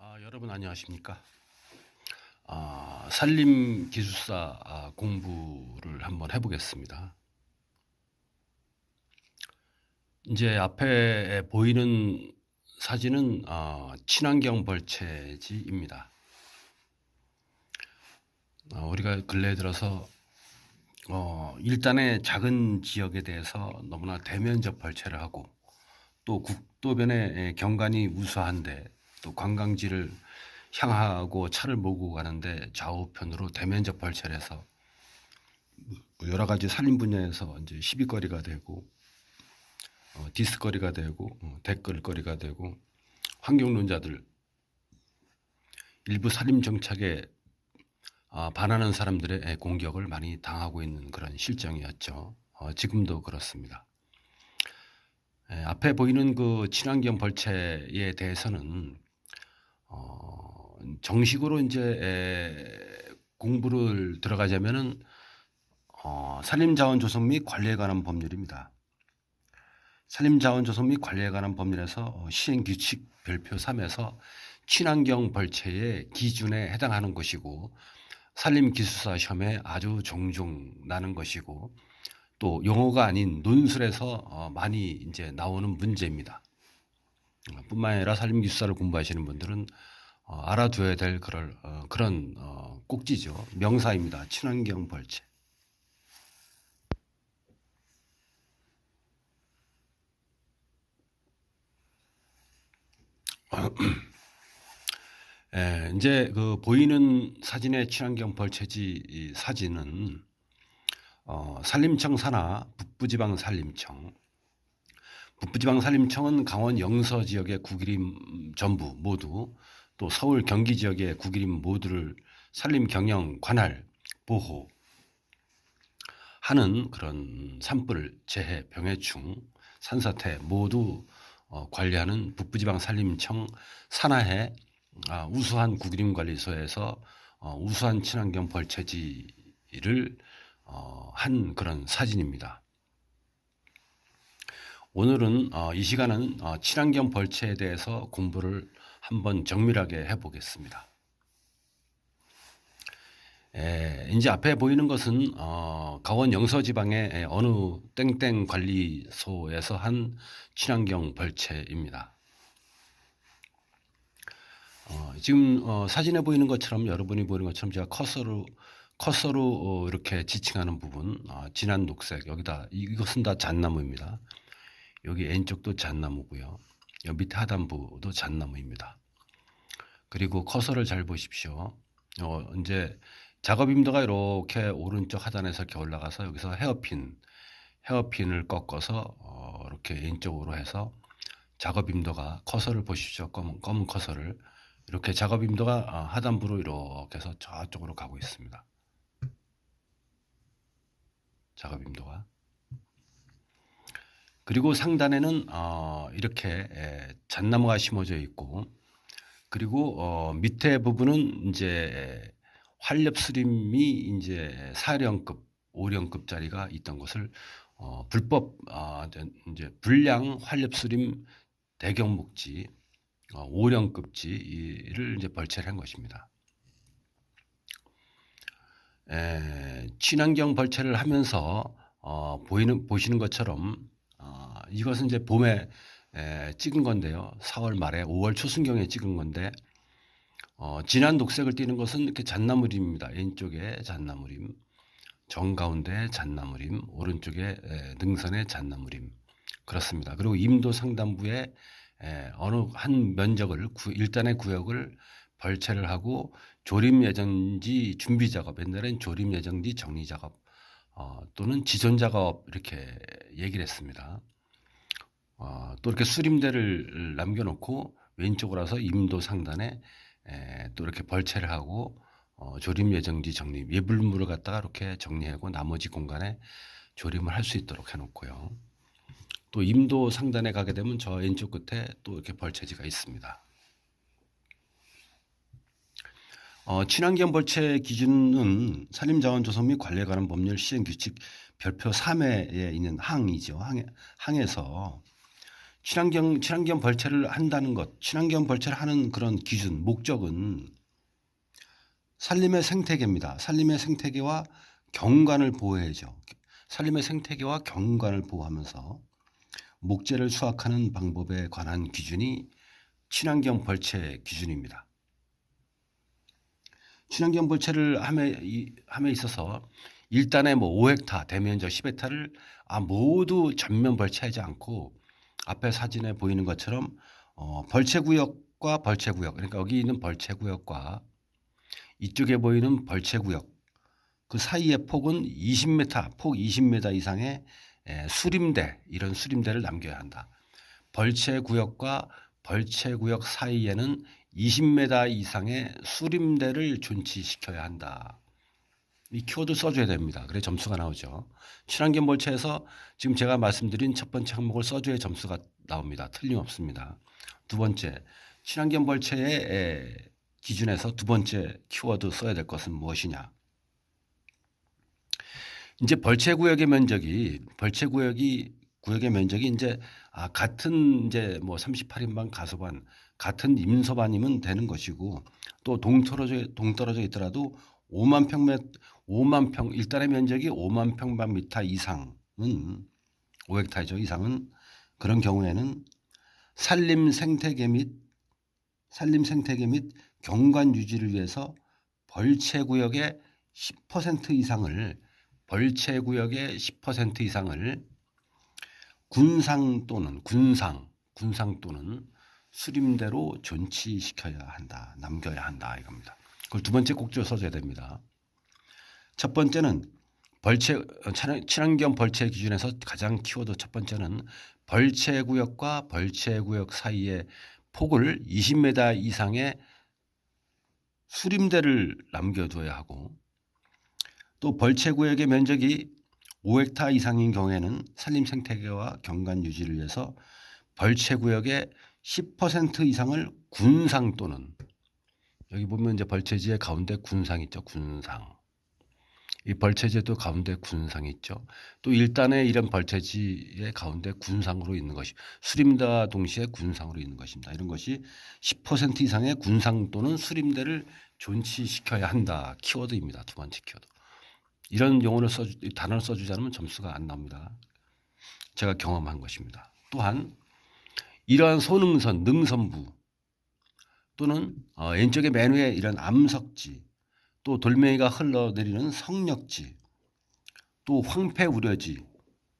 여러분 안녕하십니까? 산림기술사 공부를 한번 해보겠습니다. 이제 앞에 보이는 사진은 친환경 벌채지입니다. 우리가 근래에 들어서 일단의 작은 지역에 대해서 너무나 대면적 벌채를 하고 또 국도변의 경관이 우수한데 또 관광지를 향하고 차를 몰고 가는데 좌우편으로 대면적 벌채를 해서 여러 가지 산림 분야에서 이제 시비거리가 되고 디스거리가 되고 댓글거리가 되고 환경론자들 일부 산림 정착에 반하는 사람들의 공격을 많이 당하고 있는 그런 실정이었죠. 지금도 그렇습니다. 앞에 보이는 그 친환경 벌채에 대해서는 정식으로 이제 공부를 들어가자면은 산림자원조성 및 관리에 관한 법률입니다. 산림자원조성 및 관리에 관한 법률에서 시행규칙 별표 3에서 친환경 벌채의 기준에 해당하는 것이고 산림기술사 시험에 아주 종종 나는 것이고 또 용어가 아닌 논술에서 많이 이제 나오는 문제입니다. 뿐만 아니라 산림기술사를 공부하시는 분들은 알아둬야 될 그런 꼭지죠. 명사입니다. 친환경 벌채. 이제 그 보이는 사진의 친환경 벌채지 이 사진은 산림청 산하 북부지방 산림청. 북부지방 산림청은 강원 영서 지역의 구기림 전부 모두 또 서울 경기 지역의 구기림 모두를 산림 경영 관할 보호 하는 그런 산불, 재해, 병해충, 산사태 모두 관리하는 북부지방 산림청 산하의 우수한 구기림관리소에서 우수한 친환경 벌채지를 한 그런 사진입니다. 오늘은 이 시간은 친환경 벌채에 대해서 공부를 한번 정밀하게 해보겠습니다. 이제 앞에 보이는 것은 강원 영서지방의 어느 땡땡 관리소에서 한 친환경 벌채입니다. 지금 사진에 보이는 것처럼 여러분이 보이는 것처럼 제가 커서로 이렇게 지칭하는 부분 진한 녹색 여기다 이것은 다 잣나무입니다. 여기 N쪽도 잣나무고요. 여기 밑에 하단부도 잣나무입니다. 그리고 커서를 잘 보십시오. 이제 작업 임도가 이렇게 오른쪽 하단에서 이렇게 올라가서 여기서 헤어핀을 꺾어서 이렇게 N쪽으로 해서 작업 임도가 커서를 보십시오. 검은 커서를 이렇게 작업 임도가 하단부로 이렇게 해서 저쪽으로 가고 있습니다. 작업 임도가. 그리고 상단에는 이렇게 잣나무가 심어져 있고 그리고 밑에 부분은 이제 활렵수림이 이제 4령급, 5령급짜리가 있던 것을 불법 이제 불량 활렵수림 대경목지 5령급지를 이제 벌채를 한 것입니다. 친환경 벌채를 하면서 보시는 것처럼 이것은 이제 봄에 찍은 건데요. 4월 말에 5월 초순경에 찍은 건데 진한 녹색을 띠는 것은 이렇게 잣나무림입니다. 왼쪽에 잣나무림, 정가운데 잣나무림, 오른쪽에 능선의 잣나무림 그렇습니다. 그리고 임도 상단부에 어느 한 면적을 일단의 구역을 벌채를 하고 조림 예정지 준비 작업, 옛날엔 조림 예정지 정리 작업 또는 지존 작업 이렇게 얘기를 했습니다. 또 이렇게 수림대를 남겨놓고 왼쪽으로 와서 임도 상단에 또 이렇게 벌채를 하고 조림 예정지 정리, 예불물을 갖다가 이렇게 정리하고 나머지 공간에 조림을 할 수 있도록 해놓고요. 또 임도 상단에 가게 되면 저 왼쪽 끝에 또 이렇게 벌채지가 있습니다. 친환경 벌채 기준은 산림자원조성 및 관리에 관한 법률 시행규칙 별표 3회에 있는 항이죠. 항에서 친환경 벌채를 한다는 것, 친환경 벌채를 하는 그런 기준, 목적은 산림의 생태계입니다. 산림의 생태계와 경관을 보호해야죠. 산림의 생태계와 경관을 보호하면서 목재를 수확하는 방법에 관한 기준이 친환경 벌채 기준입니다. 친환경 벌채를 함에 있어서 일단에 뭐 5헥타 대면적 10헥타를 모두 전면 벌채하지 않고 앞에 사진에 보이는 것처럼 벌채구역과 벌채구역, 그러니까 여기 있는 벌채구역과 이쪽에 보이는 벌채구역 그 사이의 폭은 20m, 폭 20m 이상의 수림대, 이런 수림대를 남겨야 한다. 벌채구역과 벌채구역 사이에는 20m 이상의 수림대를 존치시켜야 한다. 이 키워드 써줘야 됩니다. 그래 점수가 나오죠. 친환경 벌채에서 지금 제가 말씀드린 첫 번째 항목을 써줘야 점수가 나옵니다. 틀림없습니다. 두 번째, 친환경 벌채의 기준에서 두 번째 키워드 써야 될 것은 무엇이냐. 이제 벌채구역의 면적이 이제 같은 이제 뭐 38인방 가소반 같은 임서반이면 되는 것이고, 또 동떨어져 있더라도 5만 평 일단의 면적이 5만 평방미터 이상은 5헥타죠. 이상은 그런 경우에는 산림 생태계 및 경관 유지를 위해서 벌채구역의 10% 이상을 군상 또는 수림대로 존치시켜야 한다. 남겨야 한다 이겁니다. 그걸 두 번째 꼭지로 써줘야 됩니다. 첫 번째는 친환경 벌채 기준에서 가장 키워드 첫 번째는 벌채구역과 벌채구역 사이의 폭을 20m 이상의 수림대를 남겨둬야 하고, 또 벌채구역의 면적이 5헥타 이상인 경우에는 산림 생태계와 경관 유지를 위해서 벌채구역의 10% 이상을 군상 또는, 여기 보면 이제 벌채지의 가운데 군상 있죠. 군상. 이 벌채지도 가운데 군상이 있죠. 또 일단의 이런 벌채지의 가운데 군상으로 있는 것이 수림대와 동시에 군상으로 있는 것입니다. 이런 것이 10% 이상의 군상 또는 수림대를 존치시켜야 한다. 키워드입니다. 두 번째 키워드. 이런 단어를 써주지 않으면 점수가 안 나옵니다. 제가 경험한 것입니다. 또한 이러한 소능선, 능선부 또는 왼쪽에 맨 위에 이런 암석지, 또 돌멩이가 흘러내리는 성력지, 또 황폐 우려지,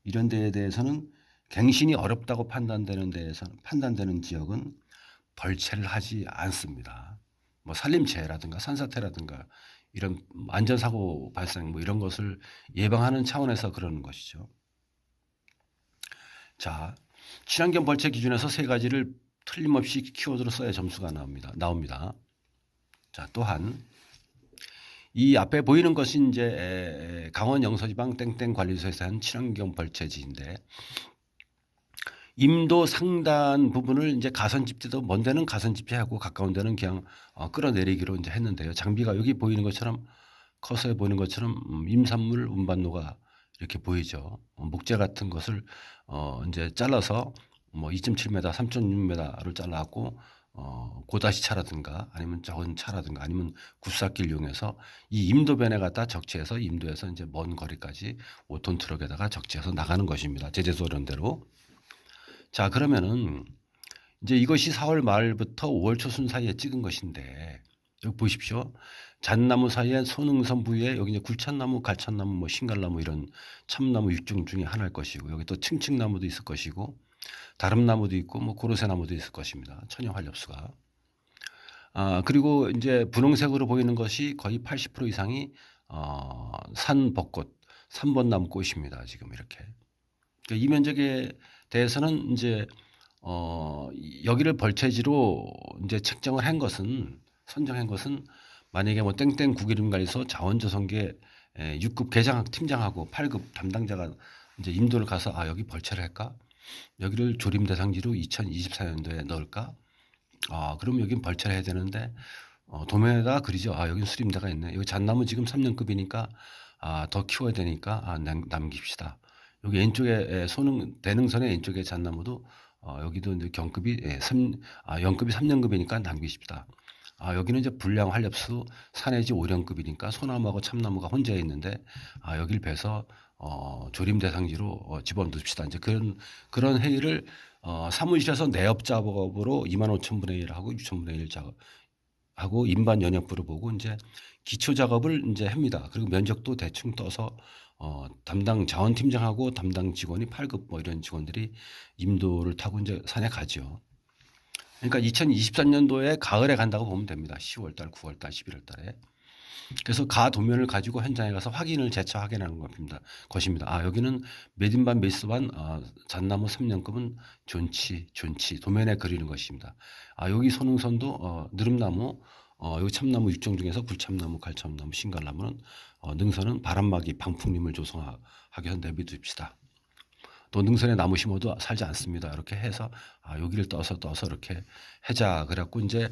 이런 데에 대해서는 갱신이 어렵다고 판단되는 지역은 벌채를 하지 않습니다. 뭐 산림재해라든가 산사태라든가 이런 안전사고 발생 뭐 이런 것을 예방하는 차원에서 그러는 것이죠. 자, 친환경 벌채 기준에서 세 가지를 틀림없이 키워드로 써야 점수가 나옵니다. 자, 또한 이 앞에 보이는 것이 이제 강원 영서지방 땡땡 관리소에서 한 친환경 벌채지인데, 임도 상단 부분을 이제 가선집지도 먼 데는 가선집지하고 가까운 데는 그냥 끌어내리기로 이제 했는데요. 장비가 여기 보이는 것처럼 커서에 보이는 것처럼 임산물 운반로가 이렇게 보이죠. 목재 같은 것을 이제 잘라서 뭐 2.7m, 3.6m를 잘라갖고 고다시차라든가 아니면 적은 차라든가 아니면 굿삭기를 이용해서 이 임도변에 갖다 적재해서 임도에서 이제 먼 거리까지 5톤 트럭에다가 적재해서 나가는 것입니다. 제재소 이런 대로. 자, 그러면은 이제 이것이 4월 말부터 5월 초순 사이에 찍은 것인데, 여기 보십시오. 잣나무 사이에 소능선 부위에 여기 이제 굴참나무, 갈참나무, 뭐 신갈나무 이런 참나무 육종 중에 하나일 것이고, 여기 또 층층나무도 있을 것이고, 다름나무도 있고, 뭐 고로쇠나무도 있을 것입니다. 천연활엽수가. 그리고 이제 분홍색으로 보이는 것이 거의 80% 이상이 산벚꽃, 3번 나무꽃입니다. 지금 이렇게. 그러니까 이 면적에 대해서는 이제 여기를 벌채지로 이제 선정한 것은 만약에 뭐 땡땡 국이름관리소 자원조성계 6급 계장 팀장하고 8급 담당자가 이제 임도를 가서 여기 벌채를 할까? 여기를 조림 대상지로 2024년도에 넣을까? 그럼 여긴 벌채를 해야 되는데 도면에다가 그리죠. 여긴 수림대가 있네. 여기 잣나무 지금 3년급이니까 더 키워야 되니까 남깁시다. 여기 왼쪽에 대능선의 왼쪽에 잣나무도 여기도 이제 경급이 0급이 3년급이니까 남기십시다. 여기는 이제 불량 활엽수 산해지 5년급이니까 소나무하고 참나무가 혼자 있는데 여기를 베서 조림 대상지로 집어넣읍시다. 이제 그런 회의를 사무실에서 내업작업으로 25,000분의 1 하고 6,000분의 1 작업 하고 인반 연역부를 보고 이제 기초 작업을 이제 합니다. 그리고 면적도 대충 떠서 담당 자원팀장하고 담당 직원이 8급 뭐 이런 직원들이 임도를 타고 이제 산에 가죠. 그러니까 2023년도에 가을에 간다고 보면 됩니다. 10월달, 9월달, 11월달에. 그래서 가 도면을 가지고 현장에 가서 재차 확인하는 것입니다. 여기는 몇인반 몇수반 잣나무 3년급은 존치 도면에 그리는 것입니다. 여기 소능선도 느릅나무 여기 참나무 6종 중에서 굴참나무, 갈참나무, 신갈나무는 능선은 바람막이 방풍림을 조성하게 해서 내비둡시다. 또 능선에 나무 심어도 살지 않습니다. 이렇게 해서 여기를 떠서 이렇게 해자. 그래갖고 이제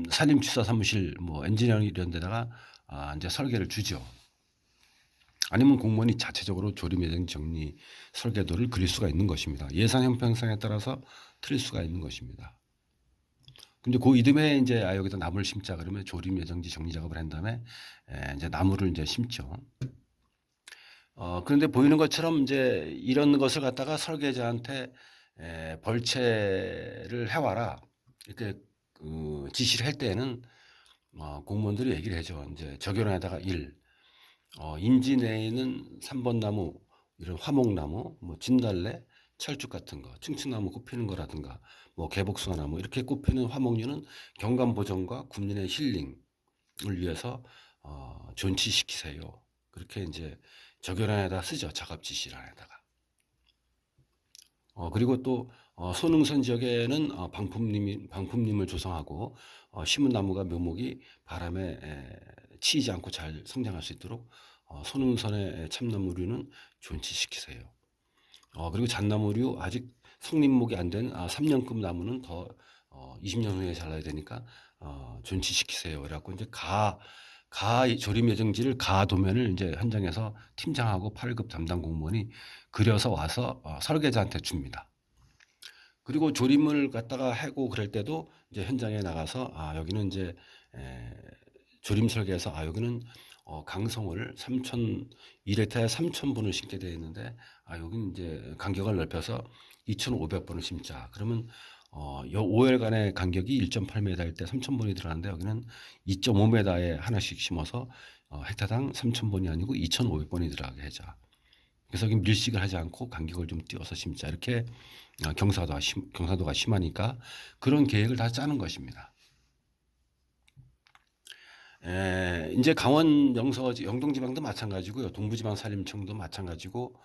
산림취사 사무실 뭐 엔지니어링 이런 데다가 이제 설계를 주죠. 아니면 공무원이 자체적으로 조림 예정 정리 설계도를 그릴 수가 있는 것입니다. 예산 형평성에 따라서 틀릴 수가 있는 것입니다. 근데 그 이듬해 이제 여기다 나무를 심자 그러면 조림 예정지 정리 작업을 한 다음에 이제 나무를 이제 심죠. 그런데 보이는 것처럼 이제 이런 것을 갖다가 설계자한테 벌채를 해와라 이렇게 지시를 할 때에는 공무원들이 얘기를 해줘. 이제 적용에다가 1, 인지 내에는 3번 나무 이런 화목나무, 뭐 진달래, 철쭉 같은 거, 층층나무 꼽히는 거라든가, 뭐 개복숭아나무 이렇게 꼽히는 화목류는 경관 보존과 군민의 힐링을 위해서 존치시키세요. 그렇게 이제 적용안에다 쓰죠. 작업 지시란에다가. 그리고 또 소능선 지역에는 방품림을 조성하고 심은 나무가 묘목이 바람에 치이지 않고 잘 성장할 수 있도록 소능선의 참나무류는 존치시키세요. 그리고 잣나무류 아직 성립목이 안 된 3년급 나무는 더 20년 후에 잘라야 되니까 존치시키세요. 그래갖고 이제 가 조림 예정지를 가 도면을 이제 현장에서 팀장하고 8급 담당 공무원이 그려서 와서 설계자한테 줍니다. 그리고 조림을 갖다가 하고 그럴 때도 이제 현장에 나가서 여기는 이제 조림 설계에서 여기는 강성을 2렉타에 3,000분을 심게 되어 있는데 여기는 이제 간격을 넓혀서 2,500번을 심자. 그러면 5일간의 간격이 1.8m일 때 3,000번이 들어가는데 여기는 2.5m에 하나씩 심어서 헥타당 3,000번이 아니고 2,500번이 들어가게 하자. 그래서 여기 밀식을 하지 않고 간격을 좀 띄워서 심자. 이렇게 경사도가 심하니까 그런 계획을 다 짜는 것입니다. 이제 강원 영동지방도 마찬가지고요. 동부지방산림청도 마찬가지고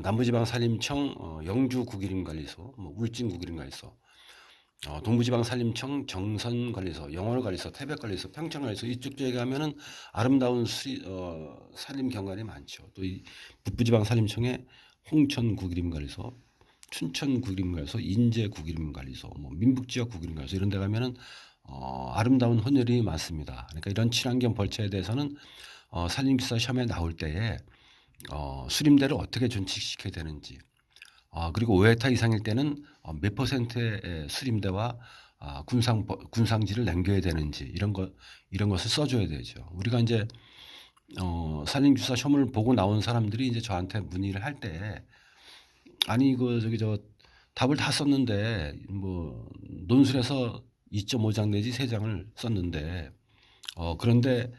남부지방산림청 영주국일림관리소, 울진국일림관리소, 동부지방산림청 정선관리소, 영월관리소, 태백관리소, 평창관리소 이쪽 지역에 가면은 아름다운 산림경관이 많죠. 또 이 북부지방산림청에 홍천국일림관리소, 춘천국일림관리소, 인제국일림관리소, 뭐 민북지역국일림관리소 이런 데 가면은 아름다운 헌혈이 많습니다. 그러니까 이런 친환경 벌채에 대해서는 산림기사 시험에 나올 때에 수림대를 어떻게 존치시켜야 되는지 그리고 5헥타 이상일 때는 몇 퍼센트의 수림대와 군상지를 남겨야 되는지 이런 것을 써줘야 되죠. 우리가 이제 산림주사 시험을 보고 나온 사람들이 이제 저한테 문의를 할 때 아니 답을 다 썼는데 뭐 논술에서 2.5장 내지 3장을 썼는데 그런데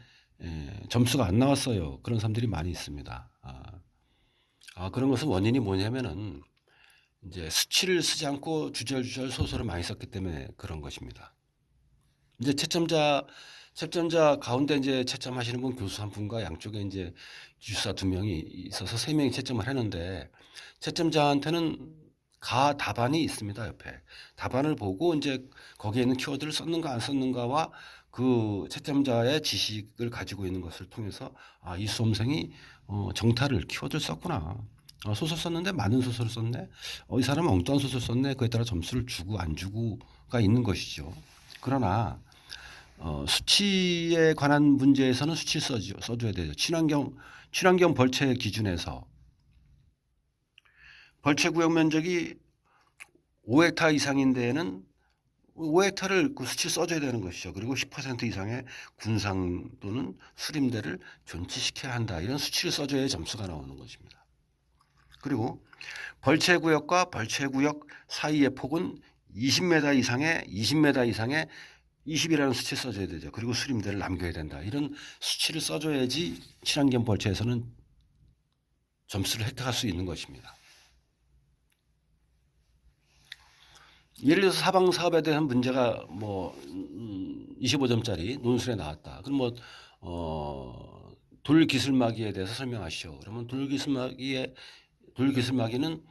점수가 안 나왔어요. 그런 사람들이 많이 있습니다. 그런 것은 원인이 뭐냐면은 이제 수치를 쓰지 않고 주절주절 소설을 많이 썼기 때문에 그런 것입니다. 이제 채점자 가운데 이제 채점하시는 분 교수 한 분과 양쪽에 이제 주사 2명이 있어서 3명이 채점을 하는데 채점자한테는 답안이 있습니다. 옆에 답안을 보고 이제 거기에 있는 키워드를 썼는가 안 썼는가와 그 채점자의 지식을 가지고 있는 것을 통해서 이 수험생이 정타를 키워드를 썼구나. 소설 썼는데 많은 소설을 썼네. 이 사람은 엉뚱한 소설 썼네. 그에 따라 점수를 주고 안 주고가 있는 것이죠. 그러나 수치에 관한 문제에서는 수치를 써줘야 되죠. 친환경 벌채 기준에서 벌채 구역 면적이 5헥타 이상인 데에는 5헥타를 그 수치 써줘야 되는 것이죠. 그리고 10% 이상의 군상 또는 수림대를 존치시켜야 한다. 이런 수치를 써줘야 점수가 나오는 것입니다. 그리고 벌채구역과 벌채구역 사이의 폭은 20m 이상의 20이라는 수치 써줘야 되죠. 그리고 수림대를 남겨야 된다. 이런 수치를 써줘야지 친환경 벌채에서는 점수를 획득할 수 있는 것입니다. 예를 들어서 사방 사업에 대한 문제가 25점짜리 논술에 나왔다. 그럼 돌기술마기에 대해서 설명하시오. 그러면 돌기술마기는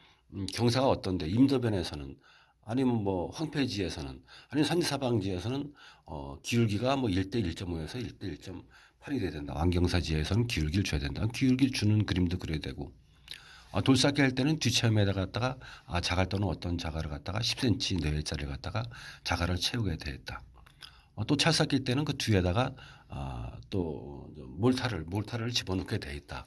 경사가 어떤데 임도변에서는 아니면 황폐지에서는 아니면 산지사방지에서는 기울기가 1대 1.5에서 1대 1.8이 돼야 된다. 완경사지에서는 기울기를 줘야 된다. 기울기를 주는 그림도 그려야 되고 돌쌓기 할 때는 뒷체험에다 갖다가 자갈도는 어떤 자갈을 갖다가 10cm 내외짜리를 갖다가 자갈을 채우게 되었다. 또 찰쌓기 때는 그 뒤에다가 또 몰타를 집어넣게 돼 있다.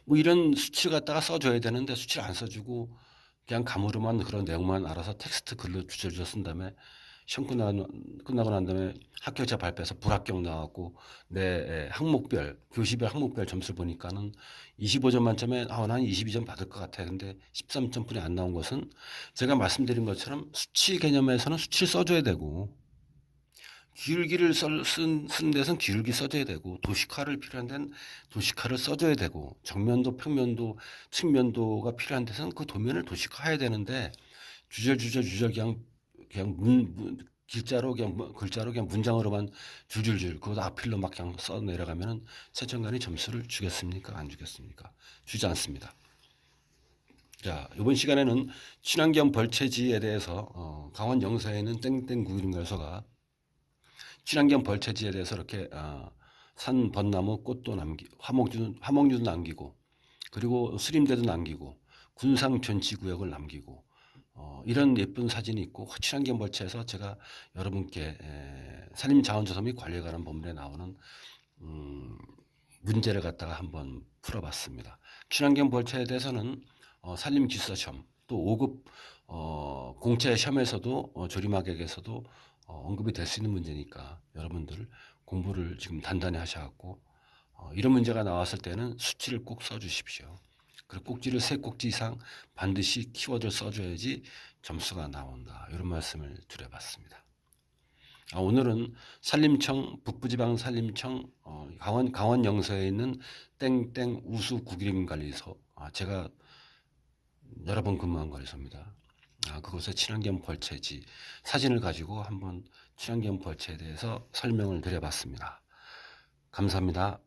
이런 수치를 갖다가 써줘야 되는데 수치를 안 써주고 그냥 감으로만 그런 내용만 알아서 텍스트 글로 주저주저 쓴 다음에 시험 끝나고 난 다음에 합격자 발표해서 불합격 나왔고 내 항목별 교시별 항목별 점수를 보니까는 25점 만점에 난 22점 받을 것 같아. 근데 13점뿐이 안 나온 것은 제가 말씀드린 것처럼 수치 개념에서는 수치를 써줘야 되고 기울기를 쓴 데서는 기울기 써줘야 되고 도식화를 필요한 데는 도식화를 써줘야 되고 정면도 평면도 측면도가 필요한 데서는 그 도면을 도식화해야 되는데 주절 그냥 글자로 그냥 문장으로만 줄줄줄 그것도 앞필로 막 그냥 써 내려가면은 채점관이 점수를 주겠습니까? 안 주겠습니까? 주지 않습니다. 자, 이번 시간에는 친환경 벌채지에 대해서 강원 영서에 있는 땡땡 구림갈소가 친환경 벌채지에 대해서 이렇게 산 벚나무 꽃도 화목류도 남기고 그리고 수림대도 남기고 군상 전치구역을 남기고 이런 예쁜 사진이 있고 친환경 벌채에서 제가 여러분께 산림자원조사 및 관리에 관한 본문에 나오는 문제를 갖다가 한번 풀어봤습니다. 친환경 벌채에 대해서는 산림기술사 시험 또 5급 공채 시험에서도 조림하객에서도 언급이 될 수 있는 문제니까 여러분들 공부를 지금 단단히 하셔갖고 이런 문제가 나왔을 때는 수치를 꼭 써주십시오. 그리고 꼭지를 3꼭지 이상 반드시 키워드를 써줘야지 점수가 나온다. 이런 말씀을 드려봤습니다. 오늘은 산림청 북부지방 산림청 강원 영서에 있는 땡땡 우수 구기림관리소 제가 여러 번 근무한 관리소입니다. 그곳의 친환경 벌채지 사진을 가지고 한번 친환경 벌채에 대해서 설명을 드려봤습니다. 감사합니다.